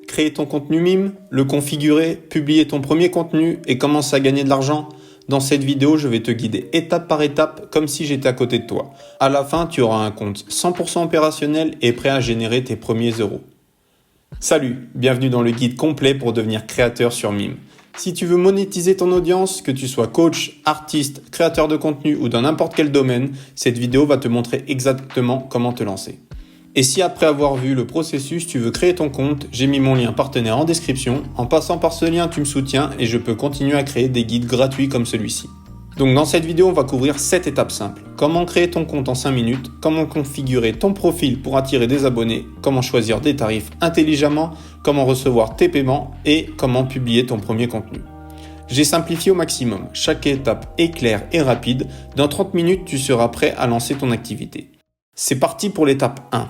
Créer ton contenu mime, le configurer, publier ton premier contenu et commencer à gagner de l'argent? Dans cette vidéo, je vais te guider étape par étape comme si j'étais à côté de toi. À la fin, tu auras un compte 100% opérationnel et prêt à générer tes premiers euros. Salut, bienvenue dans le guide complet pour devenir créateur sur Mime. Si tu veux monétiser ton audience, que tu sois coach, artiste, créateur de contenu ou dans n'importe quel domaine, cette vidéo va te montrer exactement comment te lancer. Et si après avoir vu le processus, tu veux créer ton compte, j'ai mis mon lien partenaire en description. En passant par ce lien, tu me soutiens et je peux continuer à créer des guides gratuits comme celui-ci. Donc dans cette vidéo, on va couvrir 7 étapes simples. Comment créer ton compte en 5 minutes, comment configurer ton profil pour attirer des abonnés, comment choisir des tarifs intelligemment, comment recevoir tes paiements et comment publier ton premier contenu. J'ai simplifié au maximum. Chaque étape est claire et rapide. Dans 30 minutes, tu seras prêt à lancer ton activité. C'est parti pour l'étape 1.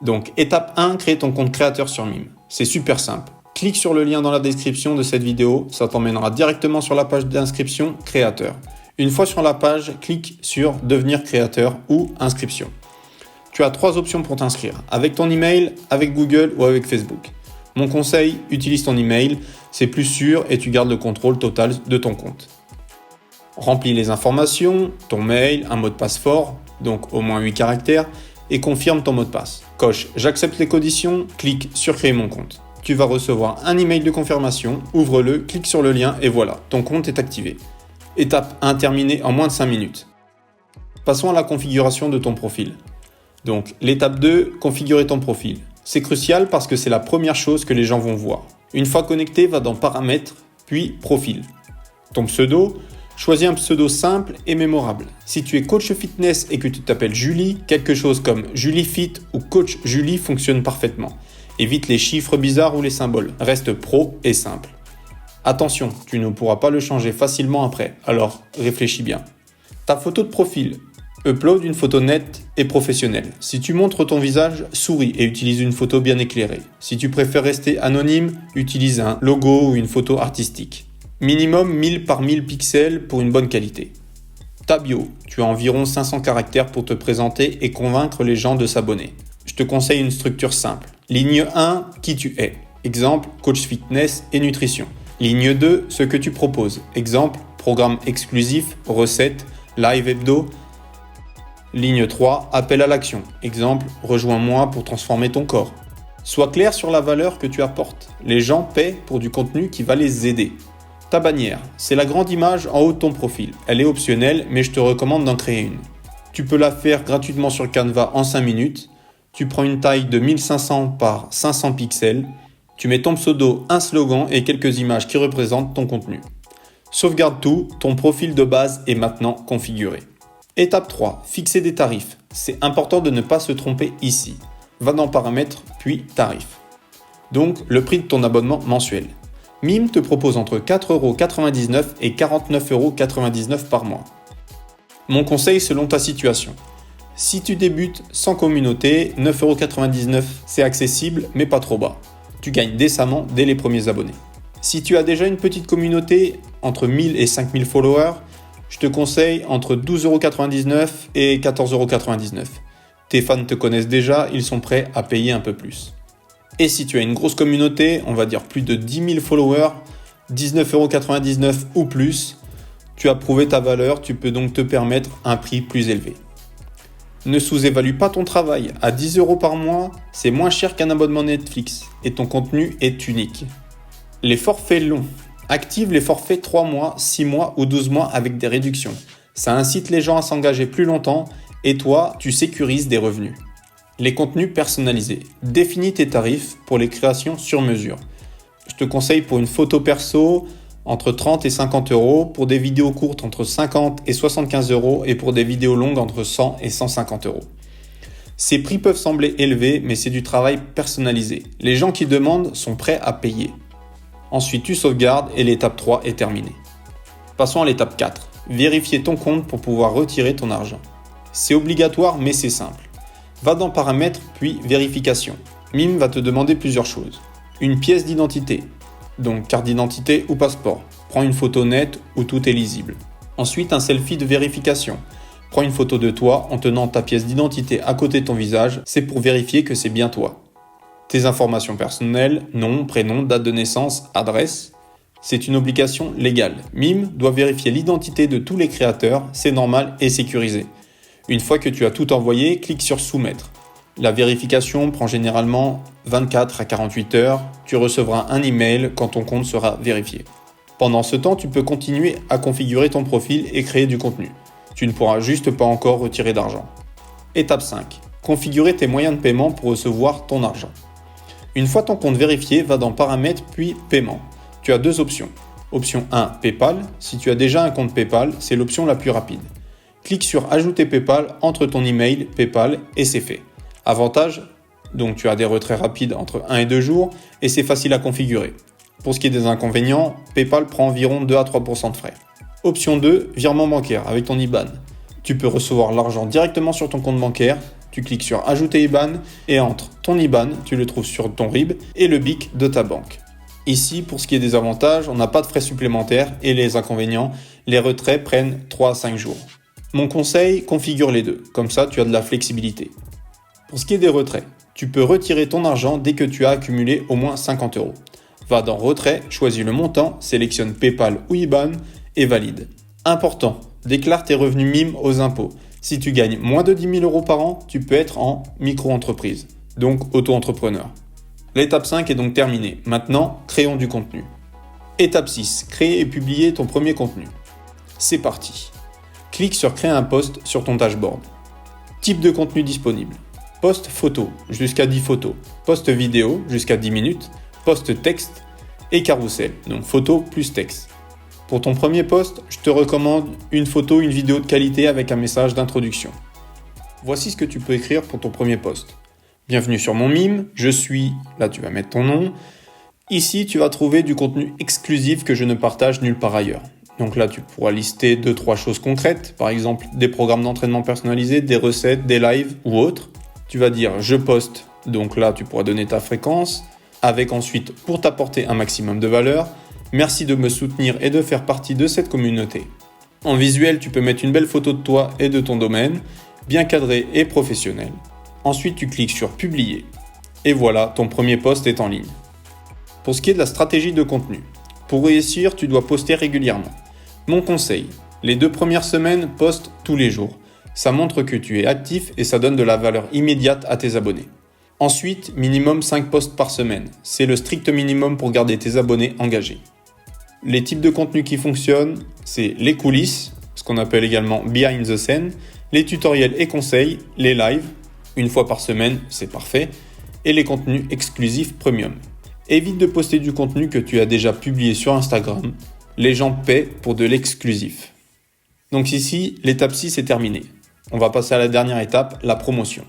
Donc, étape 1, créer ton compte créateur sur Mime. C'est super simple. Clique sur le lien dans la description de cette vidéo, ça t'emmènera directement sur la page d'inscription créateur. Une fois sur la page, clique sur devenir créateur ou inscription. Tu as 3 options pour t'inscrire, avec ton email, avec Google ou avec Facebook. Mon conseil, utilise ton email, c'est plus sûr et tu gardes le contrôle total de ton compte. Remplis les informations, ton mail, un mot de passe fort, donc au moins 8 caractères, et confirme ton mot de passe. Coche « J'accepte les conditions », clique sur « Créer mon compte ». Tu vas recevoir un email de confirmation, ouvre-le, clique sur le lien et voilà, ton compte est activé. Étape 1 terminée en moins de 5 minutes. Passons à la configuration de ton profil. Donc, l'étape 2, configurer ton profil. C'est crucial parce que c'est la première chose que les gens vont voir. Une fois connecté, va dans Paramètres, puis Profil. Ton pseudo, choisis un pseudo simple et mémorable. Si tu es coach fitness et que tu t'appelles Julie, quelque chose comme Julie Fit ou Coach Julie fonctionne parfaitement. Évite les chiffres bizarres ou les symboles. Reste pro et simple. Attention, tu ne pourras pas le changer facilement après, alors réfléchis bien. Ta photo de profil. Upload une photo nette et professionnelle. Si tu montres ton visage, souris et utilise une photo bien éclairée. Si tu préfères rester anonyme, utilise un logo ou une photo artistique. Minimum 1000 par 1000 pixels pour une bonne qualité. Ta bio. Tu as environ 500 caractères pour te présenter et convaincre les gens de s'abonner. Je te conseille une structure simple. Ligne 1, qui tu es. Exemple, coach fitness et nutrition. Ligne 2, ce que tu proposes. Exemple, programme exclusif, recettes, live hebdo. Ligne 3, appel à l'action. Exemple, rejoins-moi pour transformer ton corps. Sois clair sur la valeur que tu apportes. Les gens paient pour du contenu qui va les aider. Ta bannière, c'est la grande image en haut de ton profil. Elle est optionnelle, mais je te recommande d'en créer une. Tu peux la faire gratuitement sur Canva en 5 minutes. Tu prends une taille de 1500 par 500 pixels. Tu mets ton pseudo, un slogan et quelques images qui représentent ton contenu. Sauvegarde tout, ton profil de base est maintenant configuré. Étape 3, fixer des tarifs. C'est important de ne pas se tromper ici. Va dans Paramètres, puis Tarifs. Donc, le prix de ton abonnement mensuel. Mime te propose entre 4,99€ et 49,99€ par mois. Mon conseil selon ta situation. Si tu débutes sans communauté, 9,99€ c'est accessible mais pas trop bas. Tu gagnes décemment dès les premiers abonnés. Si tu as déjà une petite communauté, entre 1000 et 5000 followers, je te conseille entre 12,99€ et 14,99€. Tes fans te connaissent déjà, ils sont prêts à payer un peu plus. Et si tu as une grosse communauté, on va dire plus de 10 000 followers, 19,99€ ou plus, tu as prouvé ta valeur, tu peux donc te permettre un prix plus élevé. Ne sous-évalue pas ton travail. À 10€ par mois, c'est moins cher qu'un abonnement Netflix et ton contenu est unique. Les forfaits longs. Active les forfaits 3 mois, 6 mois ou 12 mois avec des réductions. Ça incite les gens à s'engager plus longtemps et toi, tu sécurises des revenus. Les contenus personnalisés. Définis tes tarifs pour les créations sur mesure. Je te conseille pour une photo perso entre 30 et 50€, pour des vidéos courtes entre 50 et 75€ et pour des vidéos longues entre 100 et 150€. Ces prix peuvent sembler élevés, mais c'est du travail personnalisé. Les gens qui demandent sont prêts à payer. Ensuite, tu sauvegardes et l'étape 3 est terminée. Passons à l'étape 4. Vérifier ton compte pour pouvoir retirer ton argent. C'est obligatoire, mais c'est simple. Va dans Paramètres, puis Vérification. Mime va te demander plusieurs choses. Une pièce d'identité, donc carte d'identité ou passeport. Prends une photo nette où tout est lisible. Ensuite, un selfie de vérification. Prends une photo de toi en tenant ta pièce d'identité à côté de ton visage, c'est pour vérifier que c'est bien toi. Tes informations personnelles, nom, prénom, date de naissance, adresse. C'est une obligation légale. Mime doit vérifier l'identité de tous les créateurs, c'est normal et sécurisé. Une fois que tu as tout envoyé, clique sur Soumettre. La vérification prend généralement 24 à 48 heures. Tu recevras un email quand ton compte sera vérifié. Pendant ce temps, tu peux continuer à configurer ton profil et créer du contenu. Tu ne pourras juste pas encore retirer d'argent. Étape 5. Configurer tes moyens de paiement pour recevoir ton argent. Une fois ton compte vérifié, va dans Paramètres puis Paiement. Tu as deux options. Option 1, PayPal. Si tu as déjà un compte PayPal, c'est l'option la plus rapide. Clique sur Ajouter PayPal, entre ton email, PayPal et c'est fait. Avantage, donc tu as des retraits rapides entre 1 et 2 jours et c'est facile à configurer. Pour ce qui est des inconvénients, PayPal prend environ 2 à 3% de frais. Option 2, virement bancaire avec ton IBAN. Tu peux recevoir l'argent directement sur ton compte bancaire. Tu cliques sur Ajouter IBAN et entre ton IBAN, tu le trouves sur ton RIB et le BIC de ta banque. Ici, pour ce qui est des avantages, on n'a pas de frais supplémentaires et les inconvénients, les retraits prennent 3 à 5 jours. Mon conseil, configure les deux, comme ça tu as de la flexibilité. Pour ce qui est des retraits, tu peux retirer ton argent dès que tu as accumulé au moins 50 €. Va dans Retrait, choisis le montant, sélectionne PayPal ou IBAN et valide. Important, déclare tes revenus Mime aux impôts. Si tu gagnes moins de 10 000 € par an, tu peux être en micro-entreprise, donc auto-entrepreneur. L'étape 5 est donc terminée. Maintenant, créons du contenu. Étape 6, créer et publier ton premier contenu. C'est parti. Clique sur Créer un post sur ton dashboard. Type de contenu disponible. Post photo, jusqu'à 10 photos. Post vidéo, jusqu'à 10 minutes. Post texte et carrousel, donc photo plus texte. Pour ton premier post, je te recommande une photo, une vidéo de qualité avec un message d'introduction. Voici ce que tu peux écrire pour ton premier post. Bienvenue sur mon Mime, je suis, là tu vas mettre ton nom. Ici, tu vas trouver du contenu exclusif que je ne partage nulle part ailleurs. Donc là, tu pourras lister 2-3 choses concrètes, par exemple des programmes d'entraînement personnalisés, des recettes, des lives ou autres. Tu vas dire je poste, donc là tu pourras donner ta fréquence, avec ensuite pour t'apporter un maximum de valeur, merci de me soutenir et de faire partie de cette communauté. En visuel, tu peux mettre une belle photo de toi et de ton domaine, bien cadré et professionnel. Ensuite, tu cliques sur publier. Et voilà, ton premier post est en ligne. Pour ce qui est de la stratégie de contenu, pour réussir, tu dois poster régulièrement. Mon conseil, les 2 premières semaines, poste tous les jours. Ça montre que tu es actif et ça donne de la valeur immédiate à tes abonnés. Ensuite, minimum 5 posts par semaine. C'est le strict minimum pour garder tes abonnés engagés. Les types de contenus qui fonctionnent, c'est les coulisses, ce qu'on appelle également behind the scene, les tutoriels et conseils, les lives, une fois par semaine, c'est parfait, et les contenus exclusifs premium. Évite de poster du contenu que tu as déjà publié sur Instagram. Les gens paient pour de l'exclusif. Donc ici, l'étape 6 est terminée. On va passer à la dernière étape, la promotion.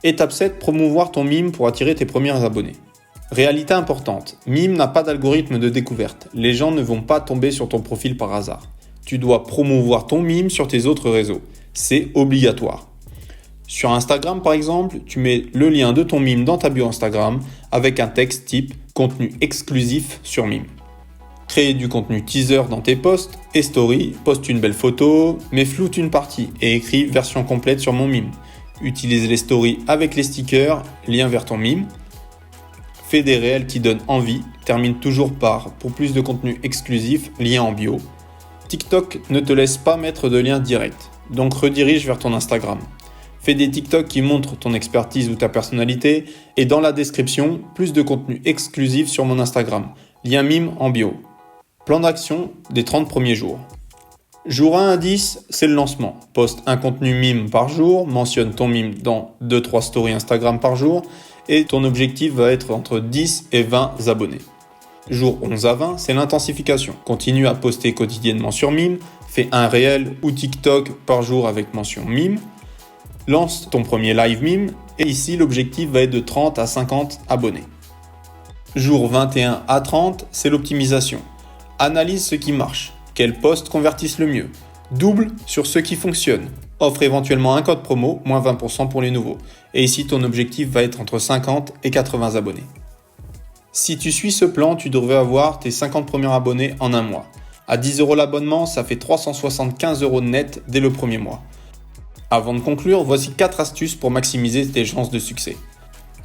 Étape 7, promouvoir ton Mime pour attirer tes premiers abonnés. Réalité importante, Mime n'a pas d'algorithme de découverte. Les gens ne vont pas tomber sur ton profil par hasard. Tu dois promouvoir ton Mime sur tes autres réseaux. C'est obligatoire. Sur Instagram par exemple, tu mets le lien de ton Mime dans ta bio Instagram avec un texte type contenu exclusif sur Mime. Créer du contenu teaser dans tes posts et stories, poste une belle photo, mais floute une partie et écris version complète sur mon Mime. Utilise les stories avec les stickers, lien vers ton Mime. Fais des réels qui donnent envie, termine toujours par pour plus de contenu exclusif, lien en bio. TikTok ne te laisse pas mettre de lien direct, donc redirige vers ton Instagram. Fais des TikTok qui montrent ton expertise ou ta personnalité et dans la description, plus de contenu exclusif sur mon Instagram, lien Mime en bio. Plan d'action des 30 premiers jours. Jour 1 à 10, c'est le lancement. Poste un contenu Mime par jour, mentionne ton Mime dans 2-3 stories Instagram par jour et ton objectif va être entre 10 et 20 abonnés. Jour 11 à 20, c'est l'intensification. Continue à poster quotidiennement sur Mime, fais un réel ou TikTok par jour avec mention Mime. Lance ton premier live Mime et ici l'objectif va être de 30 à 50 abonnés. Jour 21 à 30, c'est l'optimisation. Analyse ce qui marche. Quels posts convertissent le mieux? Double sur ceux qui fonctionnent. Offre éventuellement un code promo, moins 20% pour les nouveaux. Et ici, ton objectif va être entre 50 et 80 abonnés. Si tu suis ce plan, tu devrais avoir tes 50 premiers abonnés en un mois. À 10 € l'abonnement, ça fait 375 € net dès le premier mois. Avant de conclure, voici 4 astuces pour maximiser tes chances de succès.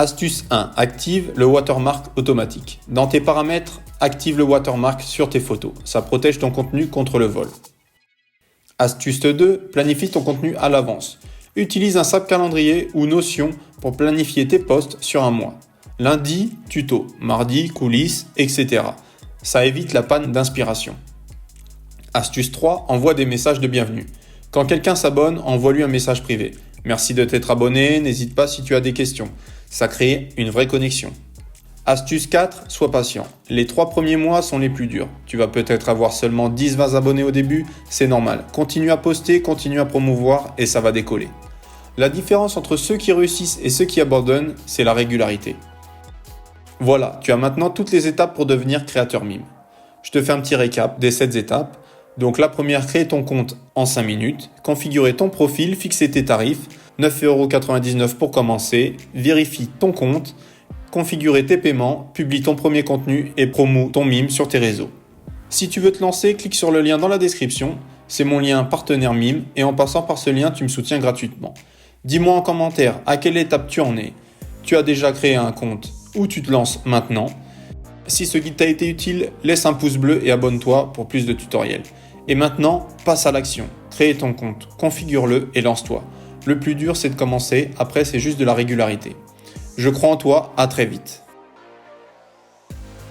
Astuce 1. Active le watermark automatique. Dans tes paramètres, active le watermark sur tes photos. Ça protège ton contenu contre le vol. Astuce 2. Planifie ton contenu à l'avance. Utilise un SAP calendrier ou Notion pour planifier tes posts sur un mois. Lundi, tuto. Mardi, coulisses, etc. Ça évite la panne d'inspiration. Astuce 3. Envoie des messages de bienvenue. Quand quelqu'un s'abonne, envoie-lui un message privé. Merci de t'être abonné, n'hésite pas si tu as des questions. Ça crée une vraie connexion. Astuce 4, sois patient. Les 3 premiers mois sont les plus durs. Tu vas peut-être avoir seulement 10-20 abonnés au début, c'est normal. Continue à poster, continue à promouvoir et ça va décoller. La différence entre ceux qui réussissent et ceux qui abandonnent, c'est la régularité. Voilà, tu as maintenant toutes les étapes pour devenir créateur mime. Je te fais un petit récap des 7 étapes. Donc la première, créer ton compte en 5 minutes, configurer ton profil, fixer tes tarifs, 9,99€ pour commencer, vérifie ton compte, configurer tes paiements, publie ton premier contenu et promoue ton mime sur tes réseaux. Si tu veux te lancer, clique sur le lien dans la description, c'est mon lien partenaire mime et en passant par ce lien, tu me soutiens gratuitement. Dis-moi en commentaire à quelle étape tu en es. Tu as déjà créé un compte ou tu te lances maintenant. Si ce guide t'a été utile, laisse un pouce bleu et abonne-toi pour plus de tutoriels. Et maintenant, passe à l'action. Crée ton compte, configure-le et lance-toi. Le plus dur, c'est de commencer, après c'est juste de la régularité. Je crois en toi, à très vite.